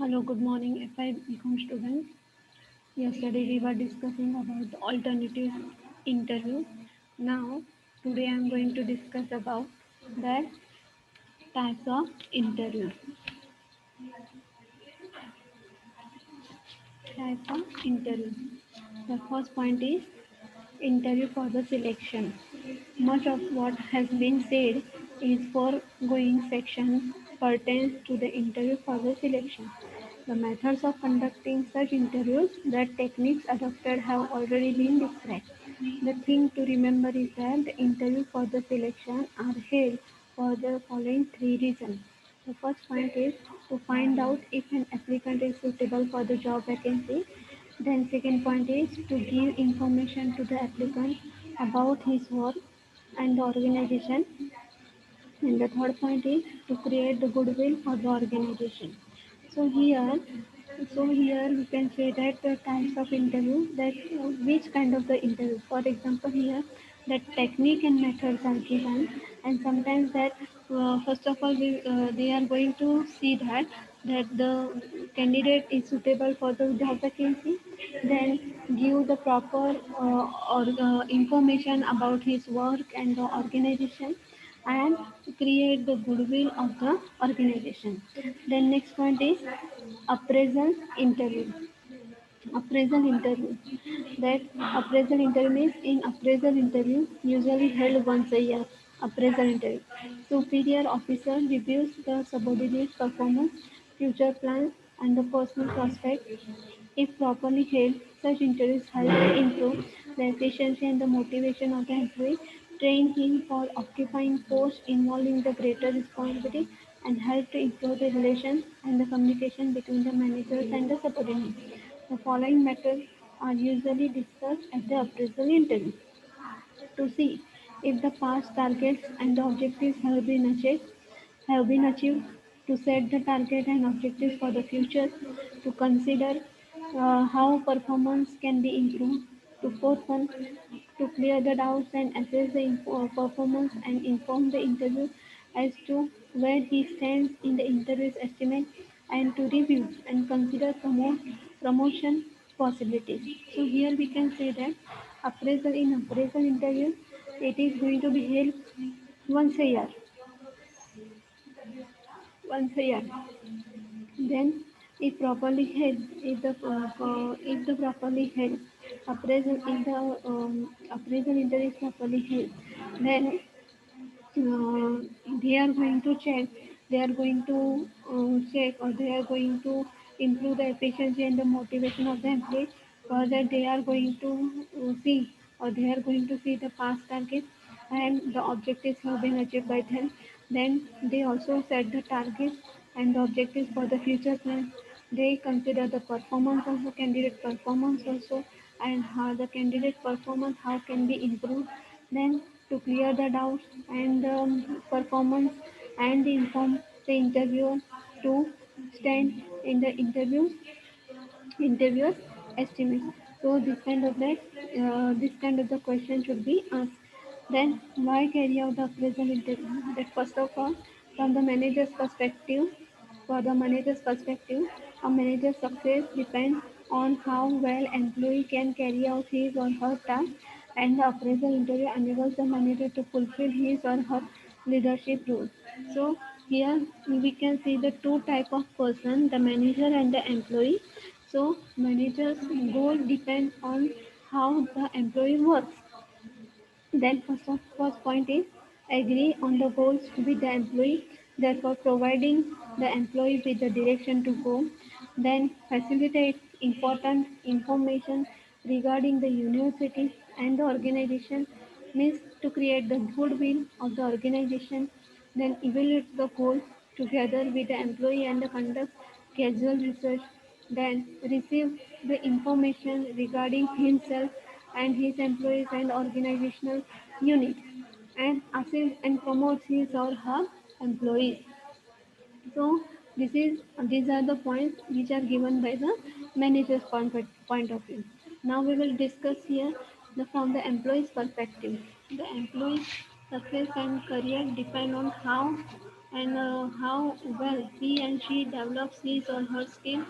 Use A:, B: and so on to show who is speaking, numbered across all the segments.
A: Hello, good morning, FI BCom students. Yesterday we were discussing about the alternative interview. Now, today I am going to discuss about the types of interview. Types of interview. The first point is interview for the selection. Much of what has been said is foregoing section pertains to the interview for the selection. The methods of conducting such interviews, the techniques adopted have already been described. The thing to remember is that the interview for the selection are held for the following three reasons. The first point is to find out if an applicant is suitable for the job vacancy. Then second point is to give information to the applicant about his work and the organization. And the third point is to create the goodwill for the organization. So here, so here we can say that the types of interview, that which kind of the interview. For example, here that technique and methods are given, and sometimes that first of all they are going to see that the candidate is suitable for the job vacancy, then give the proper information about his work and the organization, and create the goodwill of the organization. Then next point is appraisal interview. Appraisal interview. That appraisal interview means in appraisal interview usually held once a year. Appraisal interview. Superior officer reviews the subordinate's performance, future plans, and the personal prospects. If properly held, such interviews help improve the efficiency and the motivation of the employee, train him for occupying posts involving the greater responsibility, and help to improve the relations and the communication between the managers and the subordinates. The following methods are usually discussed at the appraisal interview to see if the past targets and the objectives have been achieved, to set the target and objectives for the future, to consider how performance can be improved, to fourth one, to clear the doubts and assess the performance and inform the interview as to where he stands in the interview's estimate, and to review and consider promotion possibilities. So here we can say that appraisal interview, it is going to be held once a year. Once a year. Then, if properly held, if the properly held appraisal interview is properly held, then they are going to check, they are going to check, or they are going to improve the efficiency and the motivation of the employee. Further, they are going to see, or they are going to see the past targets and the objectives have been achieved by them. Then they also set the targets and the objectives for the future plan. They consider the performance of the candidate performance also, and how the candidate performance how can be improved. Then to clear the doubts and performance, and inform the interviewer to stand in the interviewer's estimate. So this kind of the question should be asked. Then why carry out the appraisal interview? That first of all, from the manager's perspective, for the manager's perspective, a manager's success depends on how well employee can carry out his or her task, and the appraisal interview enables the manager to fulfill his or her leadership role. So here we can see the two type of person, the manager and the employee. So manager's goal depends on how the employee works. Then first point is agree on the goals with the employee, therefore providing the employee with the direction to go. Then facilitate important information regarding the university and the organization, means to create the goodwill of the organization. Then evaluate the goals together with the employee and conduct casual research. Then receive the information regarding himself and his employees and organizational unit, and assist and promote his or her employees. So these are the points which are given by the manager's point of view. Now we will discuss here from the employee's perspective. The employee's success and career depend on how and how well he and she develops his or her skill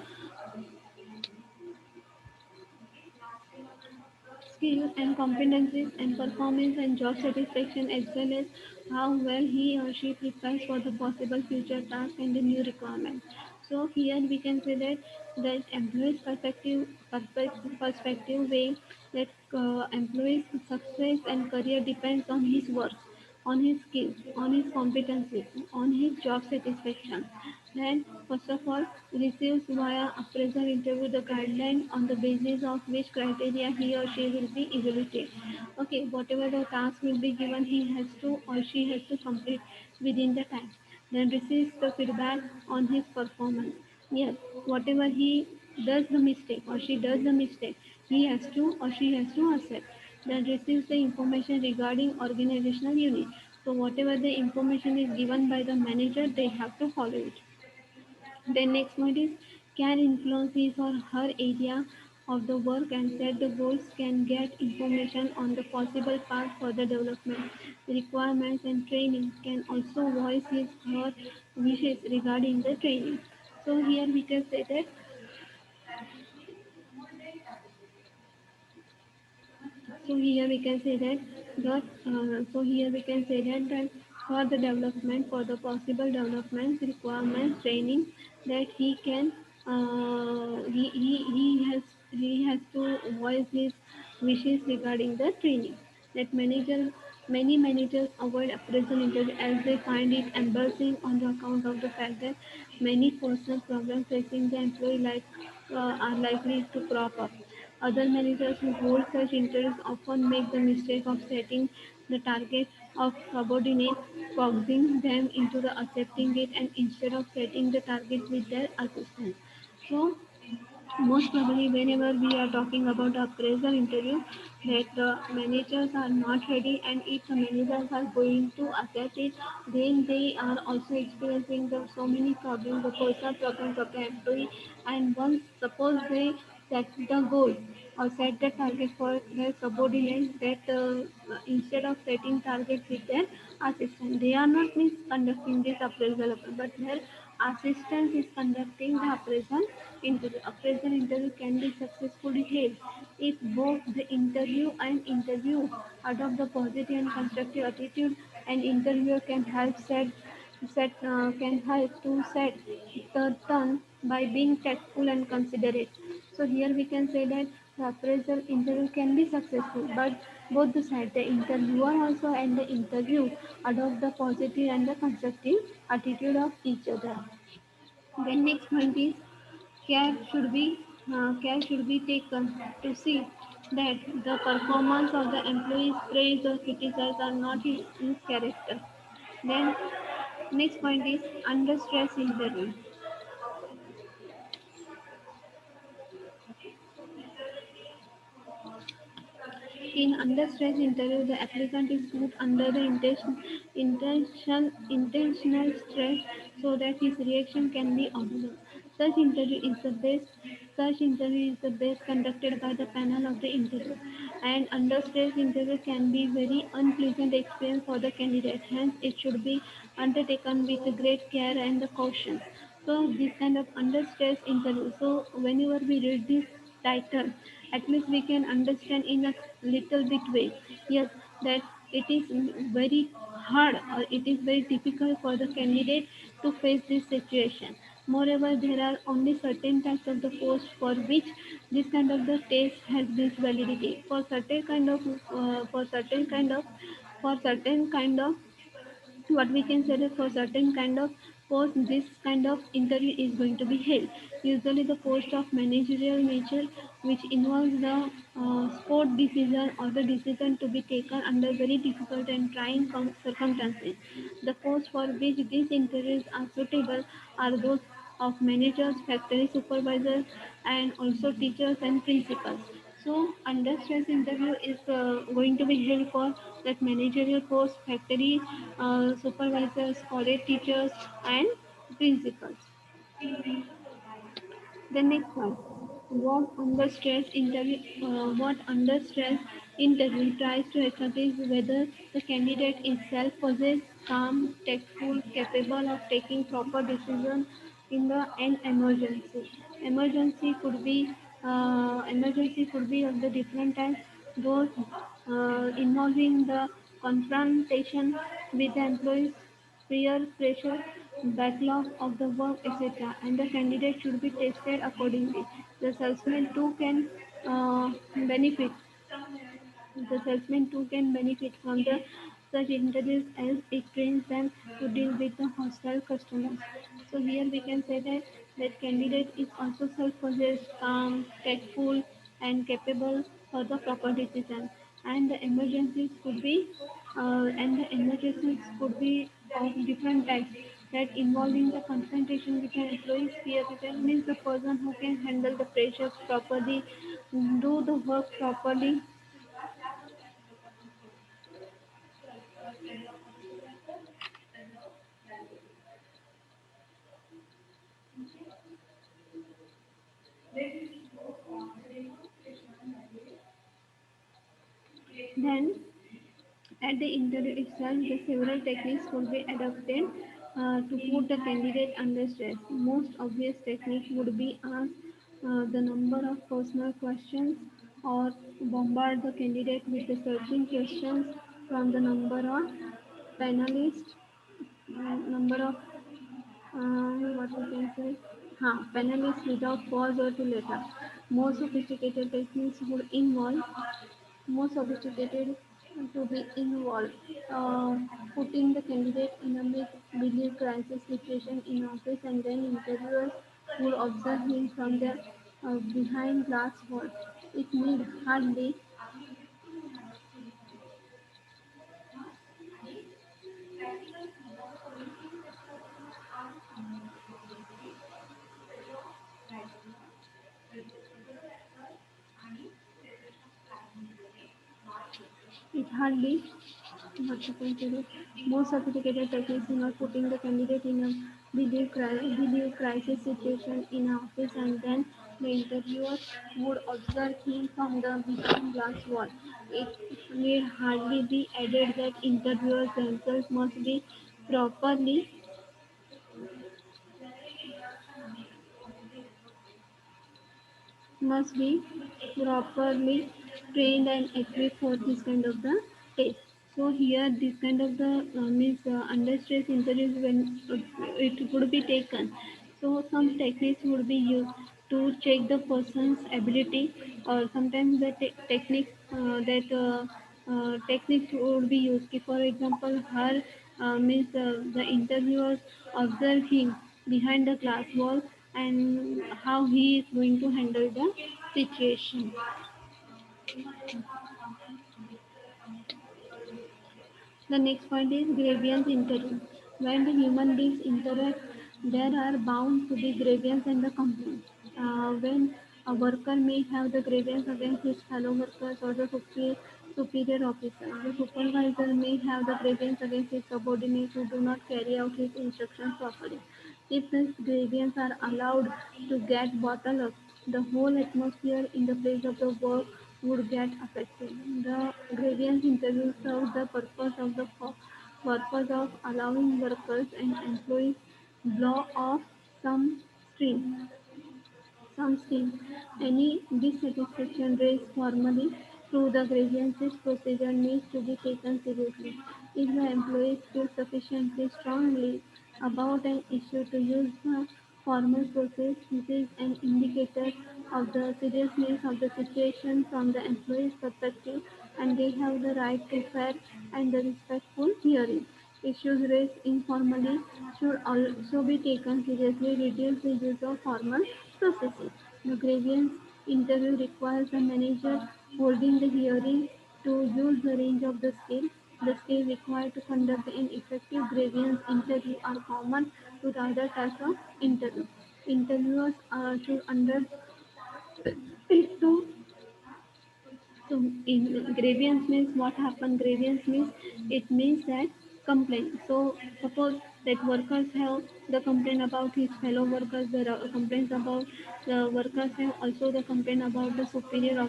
A: and competencies and performance and job satisfaction, as well as how well he or she prepares for the possible future task and the new requirement. So here we can say that employees perspective way that employees success and career depends on his work, on his skills, on his competencies, on his job satisfaction. Then, first of all, receives via appraisal interview the guideline on the basis of which criteria he or she will be evaluated. Okay, whatever the task will be given, he has to or she has to complete within the time. Then receives the feedback on his performance. Yes, whatever he does the mistake or she does the mistake, he has to or she has to accept. Then receives the information regarding organizational unit. So whatever the information is given by the manager, they have to follow it. Then next point is can influence his or her area of the work and set the goals, can get information on the possible path for the development, requirements and training, can also voice his or her wishes regarding the training. So here we can say that So here we can say that for the development, for the possible developments, requirements, training, that he has to voice his wishes regarding the training. That many managers avoid appraisal interview as they find it embarrassing on the account of the fact that many personal problems facing the employee life are likely to crop up. Other managers who hold such interests often make the mistake of setting the target of subordinate, coaxing them into the accepting it and instead of setting the target with their assistants. So most probably whenever we are talking about appraisal interview that the managers are not ready and if the managers are going to assess it then they are also experiencing the so many problems the personal problems of the employee and once suppose they set the goal or set the target for their subordinates that instead of setting targets with their assistant they are not means conducting this appraisal but their assistant is conducting the appraisal interview. Appraisal interview can be successfully held if both the interview and interview adopt the positive and constructive attitude and interviewer can help to set the tone by being tactful and considerate. So here we can say that the appraisal interview can be successful, but both the side, the interviewer also and the interview adopt the positive and the constructive attitude of each other. Then next point is care should be care should be taken to see that the performance of the employees praised or criticized are not his character. Then next point is under stress interview. In under stress interview, the applicant is put under the intentional stress so that his reaction can be observed. Such interview is the best. Such interview is the best conducted by the panel of the interview. And under stress interview can be very unpleasant experience for the candidate. Hence, it should be undertaken with great care and caution. So this kind of under stress interview. So whenever we read this title, at least we can understand in a little bit way. Yes, that it is very hard or it is very difficult for the candidate to face this situation. Moreover, there are only certain types of the post for which this kind of the test has this validity. For certain kind of what we can say that for certain kind of post this kind of interview is going to be held, usually the post of managerial nature which involves the sport decision or the decision to be taken under very difficult and trying circumstances. The posts for which these interviews are suitable are those of managers, factory supervisors, and also teachers and principals. So, under stress interview is going to be held for that managerial post, factory supervisors, college teachers, and principals. The next one, what under stress Interview tries to establish whether the candidate is self-possessed, calm, tactful, capable of taking proper decisions in the an emergency. Emergency could be of the different types. Those involving the confrontation with the employees, peer pressure, backlog of the work, etc. And the candidate should be tested accordingly. The salesman too can benefit the salesman too can benefit from the such interviews as it trains them to deal with the hostile customers. So here we can say that candidate is also self-possessed, calm, tactful, and capable for the proper decision. And the emergencies could be of different types that involving the confrontation with the employees peer pressure means the person who can handle the pressure properly, do the work properly. Then, at the interview itself, the several techniques could be adopted to put the candidate under stress. Most obvious technique would be ask the number of personal questions or bombard the candidate with the searching questions from the panelists, number of what we can say, panelists without pause or to later. More sophisticated techniques would involve more sophisticated to be involved. Uh, Putting the candidate in a make-believe crisis situation in office and then interviewers would observe him from the behind glass wall. It need hardly it hardly what you can say, more sophisticated techniques involve putting the candidate in a believe crisis situation in an office and then the interviewer would observe him from the behind glass wall. It need hardly be added that interviewers themselves properly must be properly trained and equipped for this kind of the test. So here this kind of the means under stress interviews when it would be taken. So some techniques would be used to check the person's ability or sometimes the techniques techniques would be used. For example, her means the interviewers observe him behind the glass wall and how he is going to handle the situation. The next point is grievance interview. When the human beings interact, there are bound to be grievance and the complaints. When a worker may have the grievance against his fellow workers or the superior officer, the supervisor may have the grievance against his subordinates who do not carry out his instructions properly. If these grievances are allowed to get bottled up, the whole atmosphere in the place of the work would get affected. The grievance interview serves the purpose of allowing workers and employees blow off some steam something. Any dissatisfaction raised formally through the grievances procedure needs to be taken seriously. If the employees feel sufficiently strongly about an issue to use the formal process, this is an indicator of the seriousness of the situation from the employee's perspective and they have the right to fair and the respectful hearing. Issues raised informally should also be taken seriously, reduce the use of formal processes. The grievance interview requires the manager holding the hearing to use the range of the skill. The skill required to conduct an effective grievance interview are common to the other types of interview. Interviewers should undertake to so in grievance means what happened? Grievance means it means that complaint. So suppose that workers have the complaint about his fellow workers, the complaints about the workers have also the complaint about the superior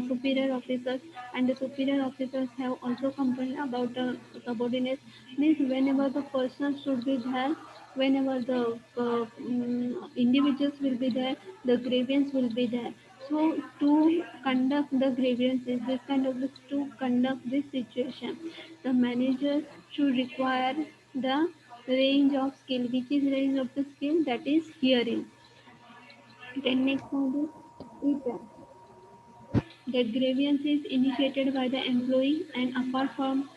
A: superior officers, and the superior officers have also complained about subordinates. Means whenever the person should be there, whenever the individuals will be there, the grievance will be there. So to conduct the grievances, this kind of this to conduct this situation, the manager should require the range of skill. Which is range of the skill? That is hearing. Then next point is repair. That grievance is initiated by the employee, and apart from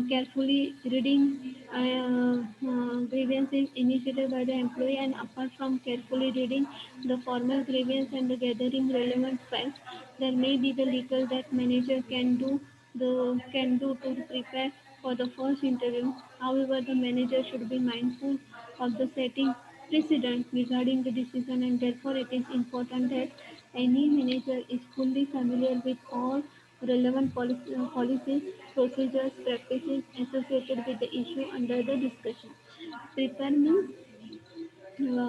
A: carefully reading grievance is initiated by the employee, and apart from carefully reading the formal grievance and the gathering relevant facts, there may be the legal that manager can do to prepare for the first interview. However, the manager should be mindful of the setting precedent regarding the decision, and therefore it is important that any manager is fully familiar with all relevant policies, procedures, practices associated with the issue under the discussion. Prepare means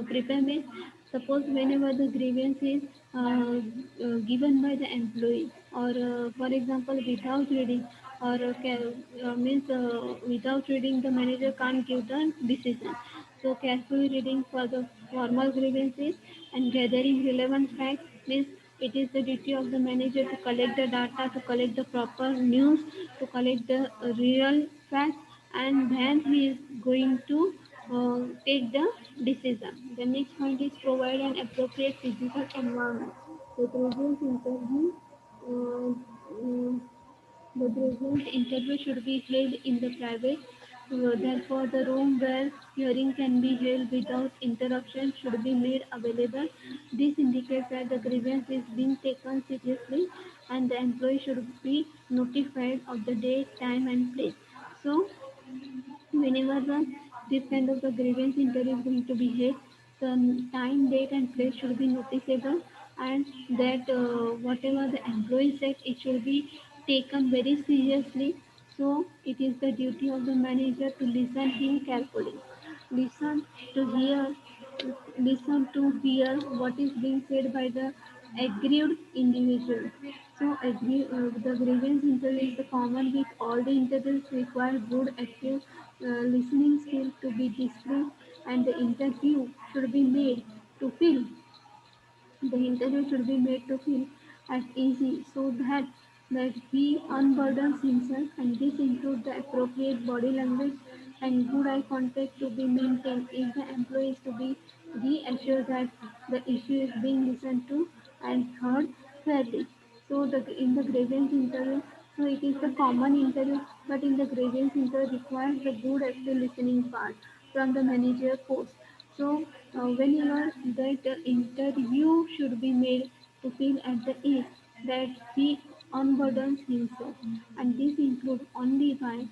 A: prepare means, suppose whenever the grievance is given by the employee, or for example without reading, or means without reading the manager can't give the decision. So carefully reading for the formal grievances and gathering relevant facts means it is the duty of the manager to collect the data, to collect the proper news, to collect the real facts, and then he is going to take the decision. The next point is provide an appropriate physical environment. The grievance interview, uh, uh, the grievance interview should be held in the private. Therefore, the room where hearing can be held without interruption should be made available. This indicates that the grievance is being taken seriously, and the employee should be notified of the date, time, and place. So, whenever this kind of the grievance interview is going to be held, the time, date, and place should be noticeable, and that whatever the employee said, it should be taken very seriously. So it is the duty of the manager to listen him carefully, listen to hear, listen to hear what is being said by the aggrieved individual. So the grievance interview is the common with all the interviews require good active listening skill to be displayed, and the interview should be made to feel the interview should be made to feel as easy, so that he unburdens himself, and this includes the appropriate body language and good eye contact to be maintained if the employee is to be reassured that the issue is being listened to and heard fairly. So in the grievance interview, so it is the common interview, but in the grievance interview requires the good active listening part from the manager post. So whenever that interview should be made to feel at the ease, that he unburdens himself, and this includes only by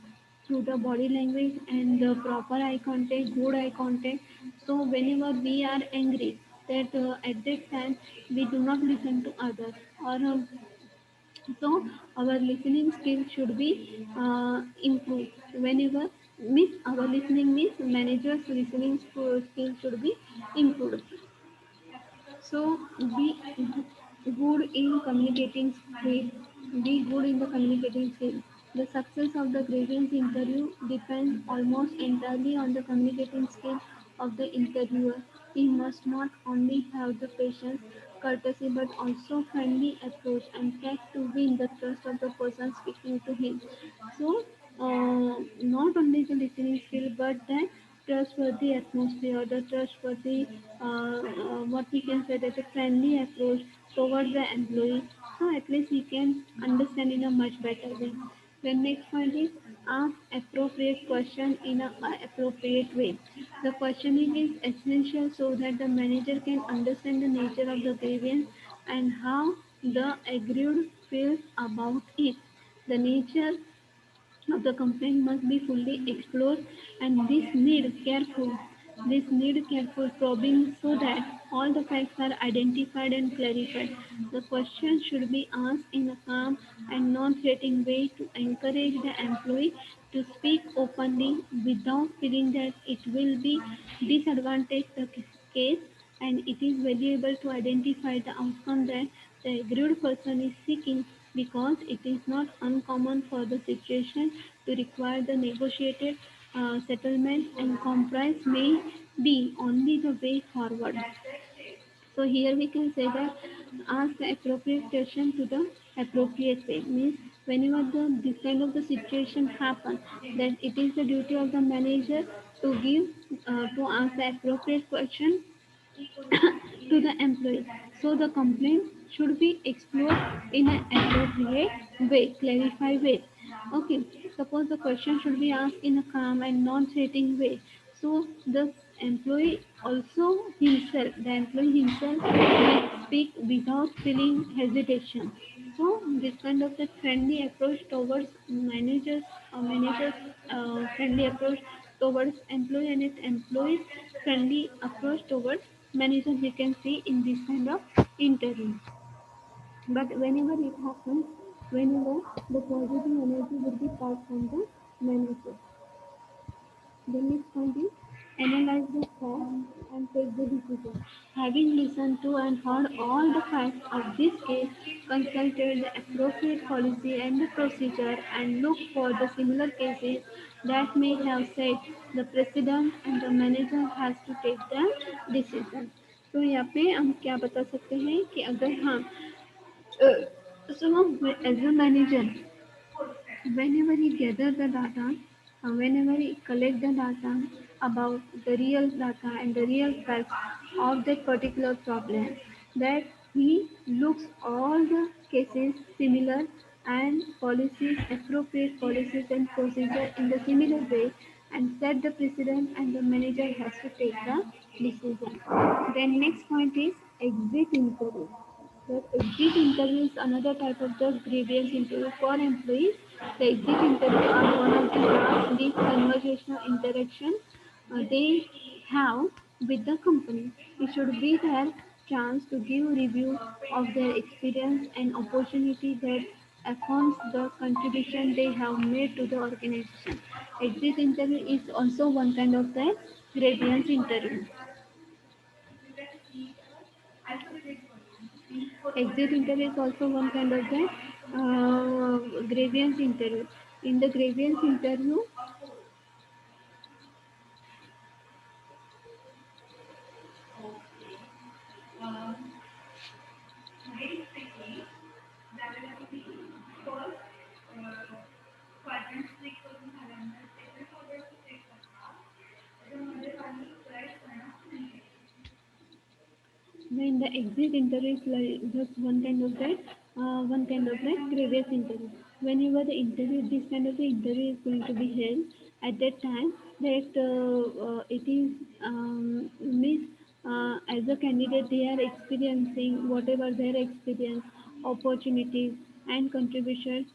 A: through the body language and the proper eye contact, good eye contact. So whenever we are angry, that at that time we do not listen to others, or so our listening skill should be improved. Whenever means our listening means manager's listening skill should be improved. So be good in communicating skill. Be good in the communicating skill. The success of the grievance interview depends almost entirely on the communicating skill of the interviewer. He must not only have the patience, courtesy, but also friendly approach and tact to win the trust of the person speaking to him. So, not only the listening skill, but the trustworthy atmosphere, the trustworthy, what we can say, that a friendly approach towards the employee. So at least he can understand in a much better way. The next point is ask appropriate question in a appropriate way. The questioning is essential so that the manager can understand the nature of the grievance and how the aggrieved feels about it. The nature of the complaint must be fully explored, and this need careful probing so that all the facts are identified and clarified. The question should be asked in a calm and non-threatening way to encourage the employee to speak openly without feeling that it will be disadvantage the case, and it is valuable to identify the outcome that the aggrieved person is seeking, because it is not uncommon for the situation to require the negotiated settlement, and compromise may be only the way forward. So here we can say that ask the appropriate question to the appropriate way, means whenever this kind of the situation happen, then it is the duty of the manager to give to ask the appropriate question to the employee. So the complaint should be explored in an appropriate way, clarify way. Okay, suppose the question should be asked in a calm and non-threatening way. So the employee himself will speak without feeling hesitation. So this kind of the friendly approach towards managers, friendly approach towards employee, and its employees friendly approach towards managers we can see in this kind of interview. But whenever it happens, whenever the positive energy will be passed from the manager. The next point is analyze the facts and take the decision. Having listened to and heard all the facts of this case, consulted the appropriate policy and the procedure, and looked for the similar cases that may have set the precedent, and the manager has to take the decision. तो यहाँ पे हम क्या बता सकते हैं कि अगर हाँ so as a manager, whenever he gather the data, whenever he collect the data about the real data and the real facts of that particular problem, that he looks all the cases similar and policies, appropriate policies and procedure in the similar way, and set the precedent, and the manager has to take the decision. Then next point is exit interview. The exit interview is another type of the grievance interview for employees. The exit interview are one of the last deep conversational interaction they have with the company. It should be their chance to give review of their experience and opportunity that affirms the contribution they have made to the organization. Exit interview is also one kind of the grievance interview. Exit interview is also one kind of the grievance interview. In the grievance interview, when the exit interview is like just one kind of like previous interview. Whenever the interview, this kind of the interview is going to be held, at that time that it is means as a candidate they are experiencing whatever their experience, opportunities and contribution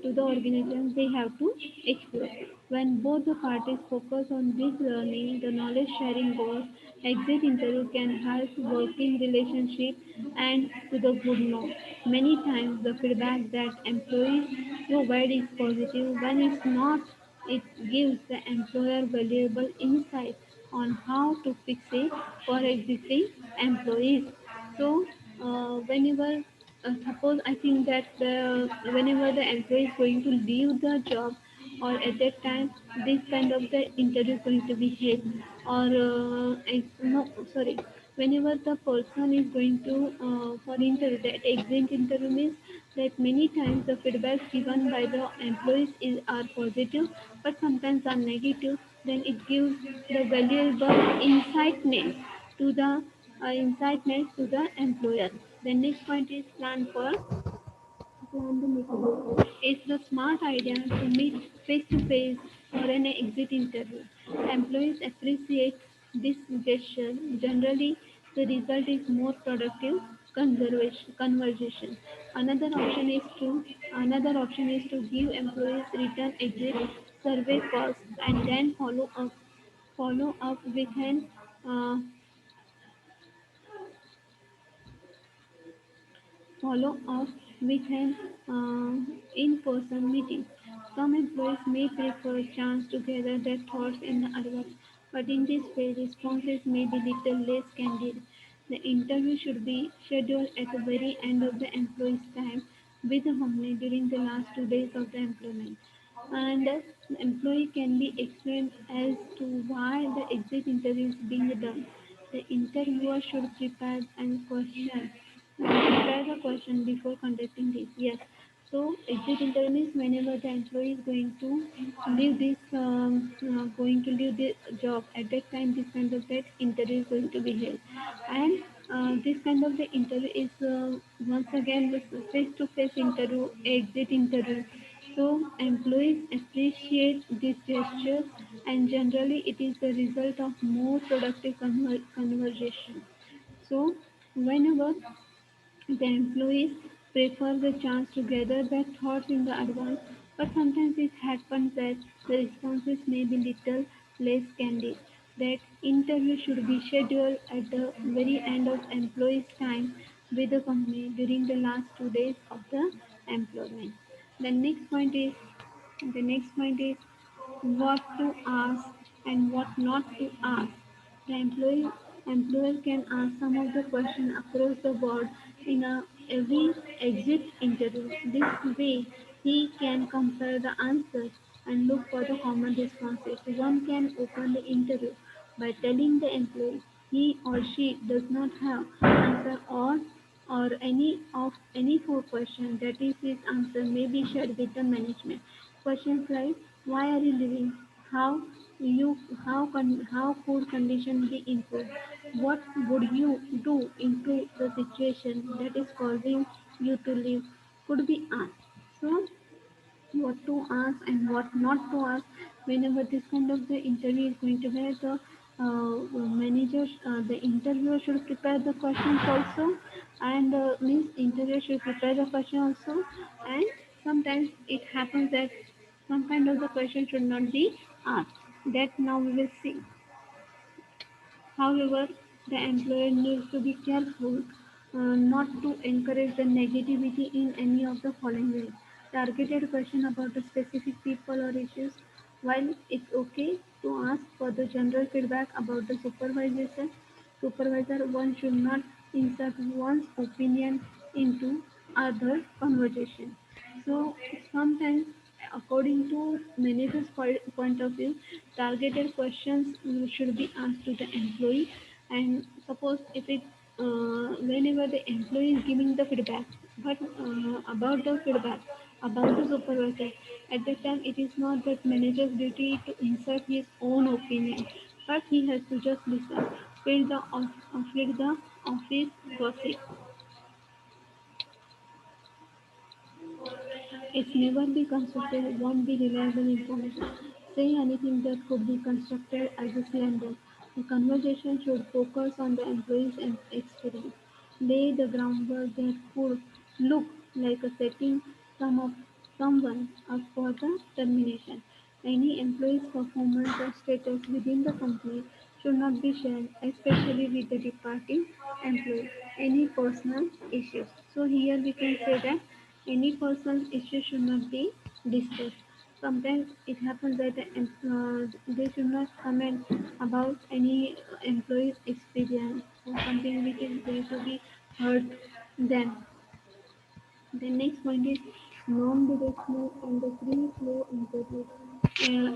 A: to the organization they have to explore. When both the parties focus on this learning, the knowledge sharing goals, exit interview can help working relationship and to the good note. Many times the feedback that employees provide is positive. When it's not, it gives the employer valuable insight on how to fix it for existing employees. So, whenever suppose I think that whenever the employee is going to leave the job, or at that time this kind of the interview is going to be held, or no sorry, whenever the person is going to for interview, that exit interview means that many times the feedback given by the employees are positive, but sometimes are negative. Then it gives the valuable insightness to the employer. The next point is plan the meeting. It's the smart idea to meet face to face for an exit interview. Employees appreciate this gesture. Generally, the result is more productive conversation. Another option is to give employees return exit survey calls, and then follow up with an uh, follow up with an in-person meeting. Some employees may prefer a chance to gather their thoughts in advance, but in this way, responses may be little less candid. The interview should be scheduled at the very end of the employee's time with the company during the last 2 days of the employment. And the employee can be explained as to why the exit interview is being done. The interviewer should prepare the question before conducting this. Yes. So exit interview means whenever the employee is going to leave the job, at that time this kind of that interview is going to be held, and this kind of the interview is once again the face-to-face interview, exit interview. So employees appreciate this gesture, and generally it is the result of more productive conversation. So whenever the employees prefer the chance to gather their thoughts in the advance, but sometimes it happens that the responses may be little less candid. That interview should be scheduled at the very end of employee's time with the company during the last 2 days of the employment. The next point is the next point is what to ask and what not to ask. The employer can ask some of the questions across the board in every exit interview. This way, he can compare the answers and look for the common responses. One can open the interview by telling the employee he or she does not have answer or any four questions, that is his answer may be shared with the management. Questions like why are you leaving? How you how could condition be improved? What would you do into the situation that is causing you to leave could be asked. So what to ask and what not to ask whenever this kind of the interview is going to be the the interviewer should prepare the questions also, and means interviewer should prepare the question also, and sometimes it happens that some kind of the question should not be asked, that now we will see. However, the employer needs to be careful not to encourage the negativity in any of the following ways. Targeted question about the specific people or issues. While it's okay to ask for the general feedback about the supervisor, one should not insert one's opinion into other conversation. So sometimes, according to manager's point of view, targeted questions should be asked to the employee. And suppose if it whenever the employee is giving the feedback, but about the feedback about the supervisor, at that time it is not that manager's duty to insert his own opinion, but he has to just listen, feed the office gossip. It's never be constructed, won't be reliable information. Say anything that could be constructed as a slander. The conversation should focus on the employee's experience. Lay the groundwork that could look like a setting someone up for the termination. Any employee's performance or status within the company should not be shared, especially with the departing employee. Any personal issues. So here we can say that any personal issue should not be discussed. Sometimes it happens that they should not comment about any employee's experience or something which is going to be hurt them. The next point is non-directional and the free flow interview.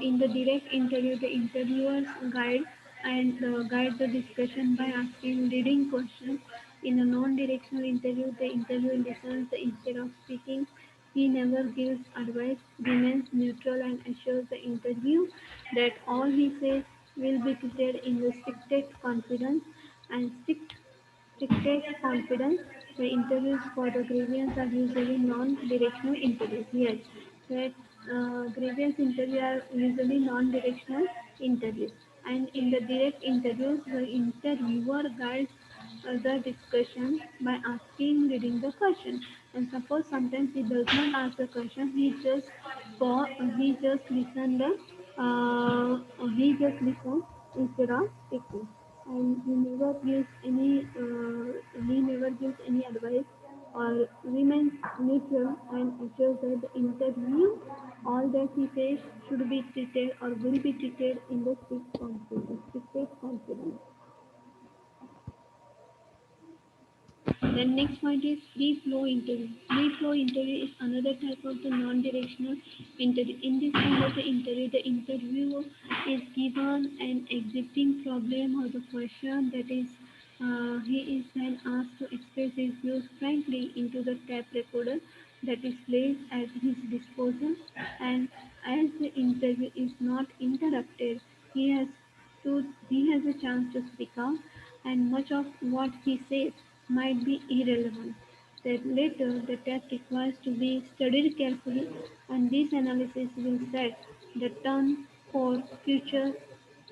A: In the direct interview, the interviewers guide the discussion by asking leading questions. In a non-directional interview, the interviewer listens instead of speaking. He never gives advice, remains neutral, and assures the interview that all he says will be treated in the strictest confidence and strictest confidence. The interviews for the grievance are usually non-directional interviews. Yes, that grievance interviews are usually non-directional interviews. And in the direct interviews, the interviewer guides the discussion by asking, reading the question. And suppose sometimes he does not ask the question, he just listen the he just listen instead of speaking, and he never gives any advice or remains neutral and assures that the interview all that he says should be treated or will be treated in the strictest confidence. Then next point is free flow interview. Free flow interview is another type of the non-directional interview. In this kind of the interviewer is given an existing problem or the question that is he is then asked to express his views frankly into the tape recorder that is placed at his disposal, and as the interview is not interrupted, he has he has a chance to speak out, and much of what he says might be irrelevant. That later the text requires to be studied carefully, and this analysis will set the tone for future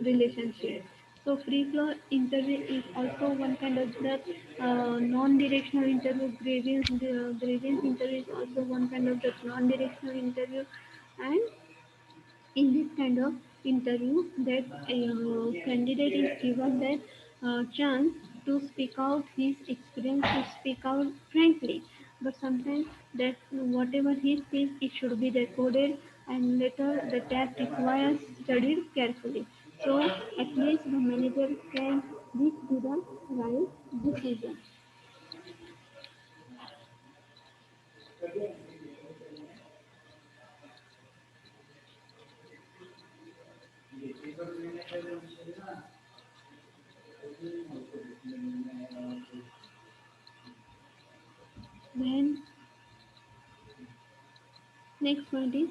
A: relationships. So free flow interview is also one kind of the non-directional interview. Grievance interview is also one kind of the non-directional interview, and in this kind of interview that candidate is given that chance to speak out his experience, to speak out frankly, but sometimes that whatever he speaks it should be recorded, and later the test requires studied carefully, so at least the manager can reach to the right decision. Then next point is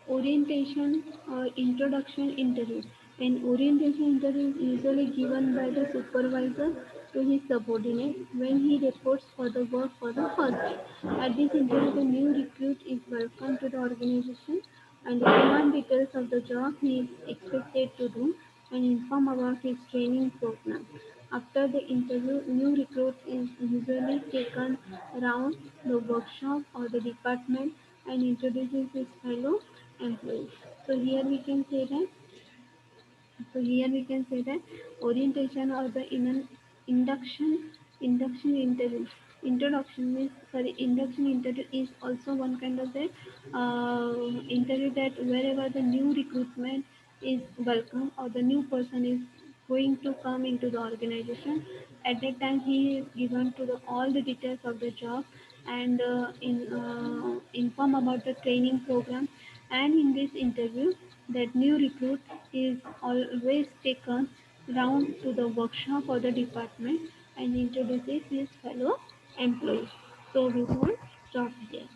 A: orientation or introduction interview. An orientation interview is usually given by the supervisor to his subordinate when he reports for the work for the first time. At this interview, the new recruit is welcomed to the organization and given details of the job he is expected to do and inform about his training program. After the interview, new recruit is usually taken around the workshop or the department and introduces his fellow employees. So here we can say that orientation or the induction interview. Induction interview is also one kind of the interview that wherever the new recruitment is welcome or the new person is going to come into the organization. At that time, he is given to all the details of the job and inform about the training program. And in this interview, that new recruit is always taken round to the workshop or the department and introduces his fellow employees. So we will stop here.